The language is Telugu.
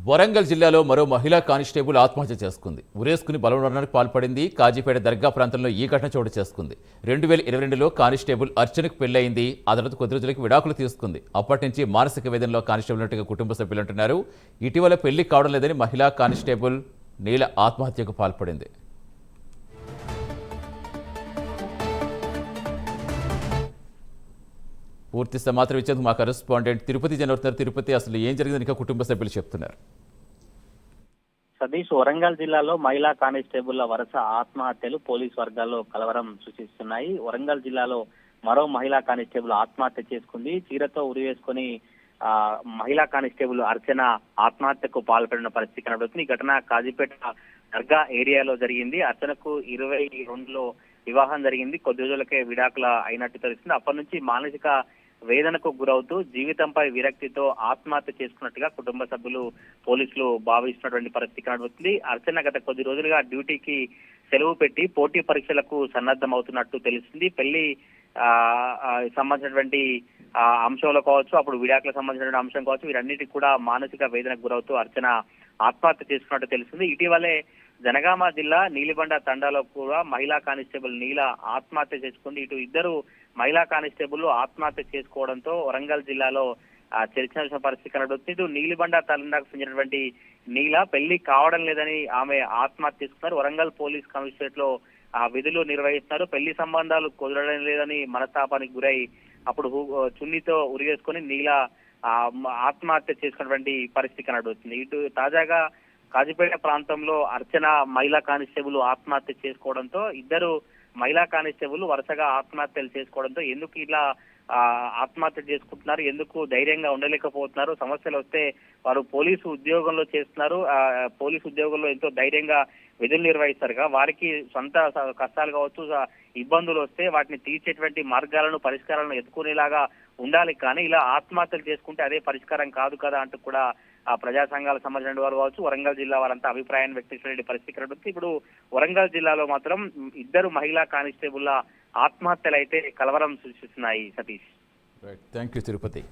వరంగల్ జిల్లాలో మరో మహిళా కానిస్టేబుల్ ఆత్మహత్య చేసుకుంది. ఉరేసుకుని బలవడానికి పాల్పడింది. కాజీపేట దర్గా ప్రాంతంలో ఈ ఘటన చోటు చేసుకుంది. 2022లో కానిస్టేబుల్ అర్చనకు పెళ్లయింది. ఆ తర్వాత కొద్ది రోజులకి విడాకులు తీసుకుంది. అప్పటి నుంచి మానసిక వేదనలో కానిస్టేబుల్ ఉన్నట్టుగా కుటుంబ సభ్యులు అంటున్నారు. ఇటీవల పెళ్లి కావడం లేదని మహిళా కానిస్టేబుల్ నీల ఆత్మహత్యకు పాల్పడింది. పూర్తి సమాచారం ఇచ్చేందుకు మా కరెస్పాండెంట్ తిరుపతి జనవుతున్నారు. తిరుపతి, అసలు ఏం జరిగిందని ఇంకా కుటుంబ సభ్యులు చెప్తున్నారు? సతీష్, వరంగల్ జిల్లాలో మహిళా కానిస్టేబుల్ల వరుస ఆత్మహత్యలు పోలీసు వర్గాల్లో కలవరం సృష్టిస్తున్నాయి. వరంగల్ జిల్లాలో మరో మహిళా కానిస్టేబుల్ ఆత్మహత్య చేసుకుంది. చీరతో ఉరివేసుకుని మహిళా కానిస్టేబుల్ అర్చన ఆత్మహత్యకు పాల్పడిన పరిస్థితి కనబడుతుంది. ఈ ఘటన కాజీపేట దర్గా ఏరియాలో జరిగింది. అర్చనకు 22లో వివాహం జరిగింది. కొద్ది రోజులకే విడాకుల అయినట్టు తెలుస్తుంది. అప్పటి నుంచి మానసిక వేదనకు గురవుతూ జీవితంపై విరక్తితో ఆత్మహత్య చేసుకున్నట్టుగా కుటుంబ సభ్యులు పోలీసులు భావిస్తున్నటువంటి పరిస్థితి కనబడుతుంది. అర్చన గత కొద్ది రోజులుగా డ్యూటీకి సెలవు పెట్టి పోటీ పరీక్షలకు సన్నద్ధమవుతున్నట్టు తెలుస్తుంది. పెళ్లి సంబంధించినటువంటి అంశంలో కావచ్చు, అప్పుడు విడాకులకు సంబంధించినటువంటి అంశం కావచ్చు, వీరన్నిటికీ కూడా మానసిక వేదనకు గురవుతూ అర్చన ఆత్మహత్య చేసుకున్నట్టు తెలుస్తుంది. ఇటీవలే జనగామ జిల్లా నీలిబండ తండాలో కూడా మహిళా కానిస్టేబుల్ నీల ఆత్మహత్య చేసుకుంది. ఇటు ఇద్దరు మహిళా కానిస్టేబుల్ ఆత్మహత్య చేసుకోవడంతో వరంగల్ జిల్లాలో చర్చనీయ పరిస్థితి కనబడుతుంది. ఇటు నీలిబండ తండాకు చెందినటువంటి నీల పెళ్లి కావడం లేదని ఆమె ఆత్మహత్య చేసుకున్నారు. వరంగల్ పోలీస్ కమిషనరేట్ లో విధులు నిర్వహిస్తున్నారు. పెళ్లి సంబంధాలు కుదరడం లేదని మనస్తాపానికి గురై అప్పుడు చున్నీతో ఉరిగేసుకుని నీల ఆత్మహత్య చేసుకున్నటువంటి పరిస్థితి కనబడుతుంది. ఇటు తాజాగా కాజీపేట ప్రాంతంలో అర్చన మహిళా కానిస్టేబుల్ ఆత్మహత్య చేసుకోవడంతో ఇద్దరు మహిళా కానిస్టేబుల్ వరుసగా ఆత్మహత్యలు చేసుకోవడంతో ఎందుకు ఇలా ఆత్మహత్య చేసుకుంటున్నారు, ఎందుకు ధైర్యంగా ఉండలేకపోతున్నారు, సమస్యలు వస్తే వారు పోలీసు ఉద్యోగంలో చేస్తున్నారు, పోలీసు ఉద్యోగంలో ఎంతో ధైర్యంగా విధులు నిర్వహిస్తారుగా, వారికి సొంత కష్టాలు కావచ్చు, ఇబ్బందులు వస్తే వాటిని తీర్చేటువంటి మార్గాలను పరిష్కారాలను ఎత్తుకునేలాగా ఉండాలి. కానీ ఇలా ఆత్మహత్యలు చేసుకుంటే అదే పరిష్కారం కాదు కదా అంటూ కూడా ప్రజా సంఘాలకు సంబంధించిన వారు కావచ్చు, వరంగల్ జిల్లా వారంతా అభిప్రాయాన్ని వ్యక్తం చేసే పరిస్థితి కనబడుతుంది. ఇప్పుడు వరంగల్ జిల్లాలో మాత్రం ఇద్దరు మహిళా కానిస్టేబుల్ల ఆత్మహత్యలు అయితే కలవరం సృష్టిస్తున్నాయి. Satish, thank you Tirupati.